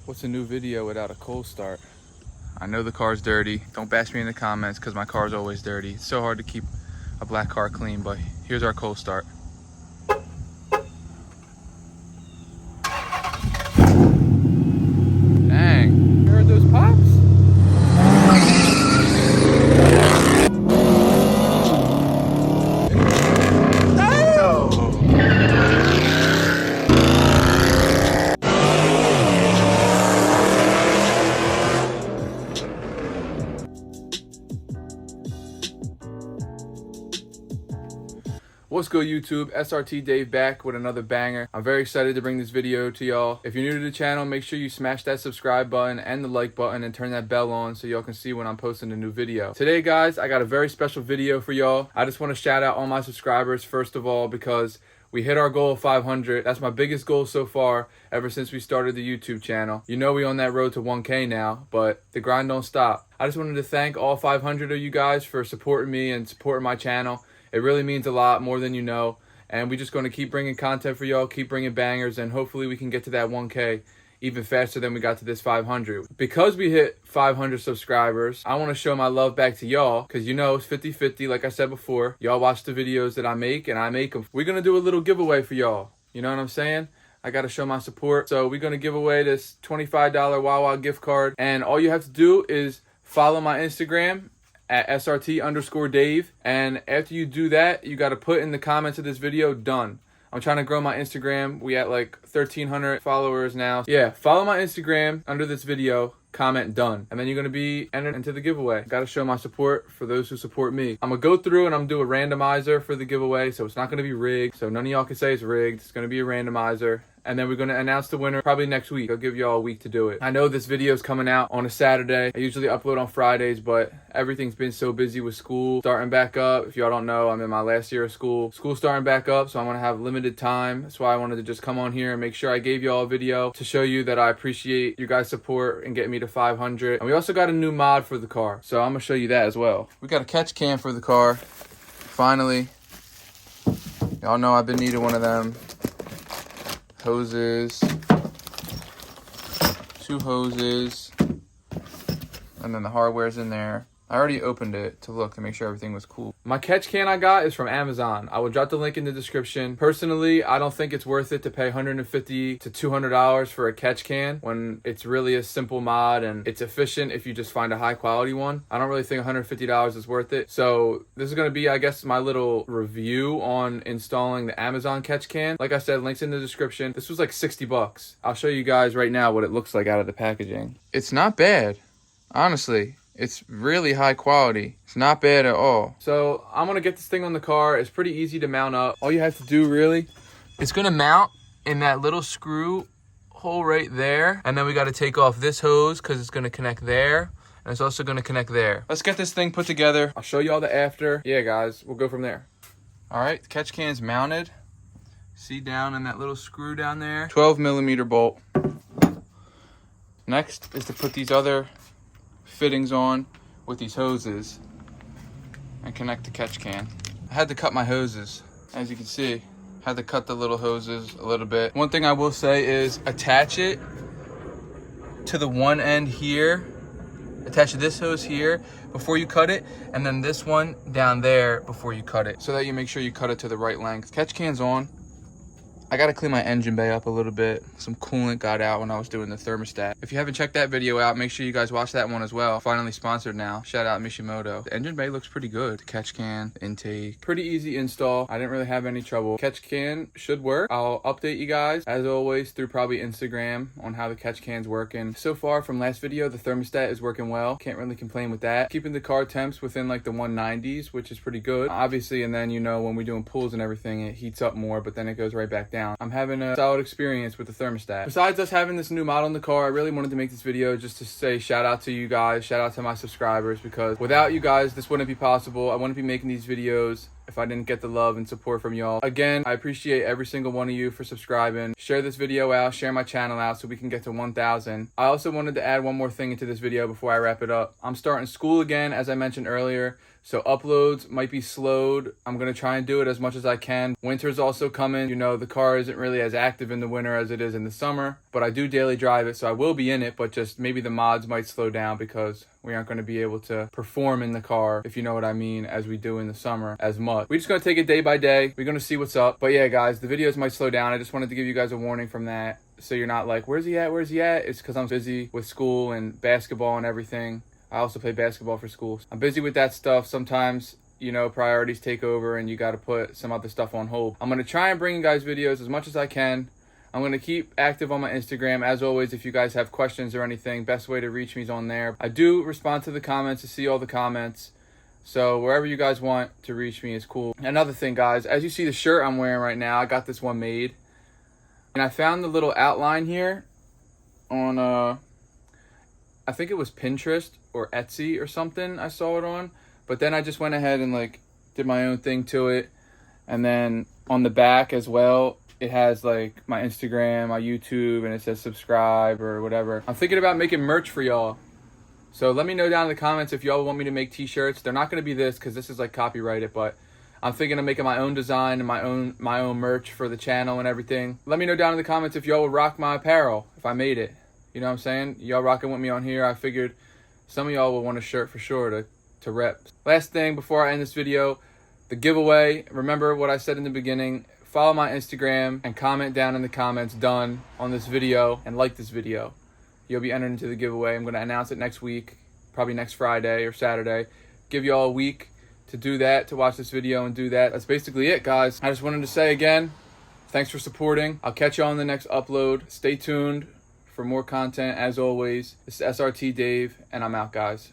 What's a new video without a cold start? I know the car's dirty. Don't bash me in the comments because my car's always dirty. It's so hard to keep a black car clean, but here's our cold start. Dang, you heard those pops? What's good, YouTube? SRT Dave back with another banger. I'm very excited to bring this video to y'all. If you're new to the channel, make sure you smash that subscribe button and the like button and turn that bell on so y'all can see when I'm posting a new video. Today, guys, I got a very special video for y'all. I just want to shout out all my subscribers, first of all, because we hit our goal of 500. That's my biggest goal so far ever since we started the YouTube channel. You know we on that road to 1K now, but the grind don't stop. I just wanted to thank all 500 of you guys for supporting me and supporting my channel. It really means a lot, more than you know. And we're just going to keep bringing content for y'all, keep bringing bangers, and hopefully we can get to that 1K even faster than we got to this 500. Because we hit 500 subscribers, I want to show my love back to y'all, because you know it's 50-50, like I said before. Y'all watch the videos that I make, and I make them. We're going to do a little giveaway for y'all. You know what I'm saying? I got to show my support. So we're going to give away this $25 Wawa gift card. And all you have to do is follow my Instagram at SRT_Dave. And after you do that, you got to put in the comments of this video, done. I'm trying to grow my Instagram. We at like 1,300 followers now. Yeah, follow my Instagram under this video, comment done. And then you're going to be entered into the giveaway. Got to show my support for those who support me. I'm going to go through and I'm going to do a randomizer for the giveaway. So it's not going to be rigged. So none of y'all can say it's rigged. It's going to be a randomizer. And then we're going to announce the winner probably next week. I'll give y'all a week to do it. I know this video is coming out on a Saturday. I usually upload on Fridays, but everything's been so busy with school starting back up. If y'all don't know, I'm in my last year of school. School's starting back up, so I'm going to have limited time. That's why I wanted to just come on here and make sure I gave y'all a video to show you that I appreciate you guys' support and getting me to 500. And we also got a new mod for the car, so I'm going to show you that as well. We got a catch can for the car. Finally. Y'all know I've been needing one of them. Hoses, 2 hoses, and then the hardware's in there. I already opened it to look to make sure everything was cool. My catch can I got is from Amazon. I will drop the link in the description. Personally, I don't think it's worth it to pay $150 to $200 for a catch can when it's really a simple mod and it's efficient if you just find a high quality one. I don't really think $150 is worth it. So this is going to be, I guess, my little review on installing the Amazon catch can. Like I said, links in the description. This was like 60 bucks. I'll show you guys right now what it looks like out of the packaging. It's not bad, honestly. It's really high quality. It's not bad at all. So I'm going to get this thing on the car. It's pretty easy to mount up. All you have to do really, it's going to mount in that little screw hole right there. And then we got to take off this hose because it's going to connect there. And it's also going to connect there. Let's get this thing put together. I'll show you all the after. Yeah, guys, we'll go from there. All right, the catch can's mounted. See down in that little screw down there. 12mm bolt. Next is to put these other fittings on with these hoses and connect the catch can. I had to cut my hoses, as you can see. Had to cut the little hoses a little bit. One thing I will say is attach it to the one end here. Attach this hose here before you cut it, and then this one down there before you cut it, so that you make sure you cut it to the right length. Catch can's on. I gotta clean my engine bay up a little bit. Some coolant got out when I was doing the thermostat. If you haven't checked that video out, make sure you guys watch that one as well. Finally sponsored now. Shout out Mishimoto. The engine bay looks pretty good. The catch can, the intake. Pretty easy install. I didn't really have any trouble. Catch can should work. I'll update you guys, as always, through probably Instagram on how the catch can's working. So far from last video, the thermostat is working well. Can't really complain with that. Keeping the car temps within like the 190s, which is pretty good. Obviously, and then, you know, when we're doing pulls and everything, it heats up more, but then it goes right back down. I'm having a solid experience with the thermostat. Besides us having this new model in the car, I really wanted to make this video just to say shout out to you guys, shout out to my subscribers, because without you guys, this wouldn't be possible. I wouldn't be making these videos if I didn't get the love and support from y'all. Again, I appreciate every single one of you for subscribing. Share this video out, share my channel out so we can get to 1,000. I also wanted to add one more thing into this video before I wrap it up. I'm starting school again, as I mentioned earlier. So uploads might be slowed. I'm going to try and do it as much as I can. Winter's also coming. You know, the car isn't really as active in the winter as it is in the summer, but I do daily drive it, so I will be in it, but just maybe the mods might slow down because we aren't going to be able to perform in the car, if you know what I mean, as we do in the summer as much. We're just going to take it day by day. We're going to see what's up. But yeah, guys, the videos might slow down. I just wanted to give you guys a warning from that, so you're not like, where's he at? Where's he at? It's because I'm busy with school and basketball and everything. I also play basketball for school. I'm busy with that stuff. Sometimes, you know, priorities take over and you got to put some other stuff on hold. I'm going to try and bring you guys videos as much as I can. I'm going to keep active on my Instagram. As always, if you guys have questions or anything, best way to reach me is on there. I do respond to the comments, to see all the comments. So wherever you guys want to reach me is cool. Another thing, guys, as you see the shirt I'm wearing right now, I got this one made. And I found the little outline here on, I think it was Pinterest or Etsy or something I saw it on. But then I just went ahead and like did my own thing to it. And then on the back as well, it has like my Instagram, my YouTube, and it says subscribe or whatever. I'm thinking about making merch for y'all. So let me know down in the comments if y'all want me to make t-shirts. They're not going to be this because this is like copyrighted, but I'm thinking of making my own design and my own merch for the channel and everything. Let me know down in the comments if y'all would rock my apparel if I made it. You know what I'm saying? Y'all rocking with me on here. I figured some of y'all will want a shirt for sure to rep. Last thing before I end this video, the giveaway. Remember what I said in the beginning. Follow my Instagram and comment down in the comments done on this video and like this video. You'll be entered into the giveaway. I'm going to announce it next week, probably next Friday or Saturday. Give y'all a week to do that, to watch this video and do that. That's basically it, guys. I just wanted to say again, thanks for supporting. I'll catch y'all on the next upload. Stay tuned for more content as always. This is SRT Dave, and I'm out, guys.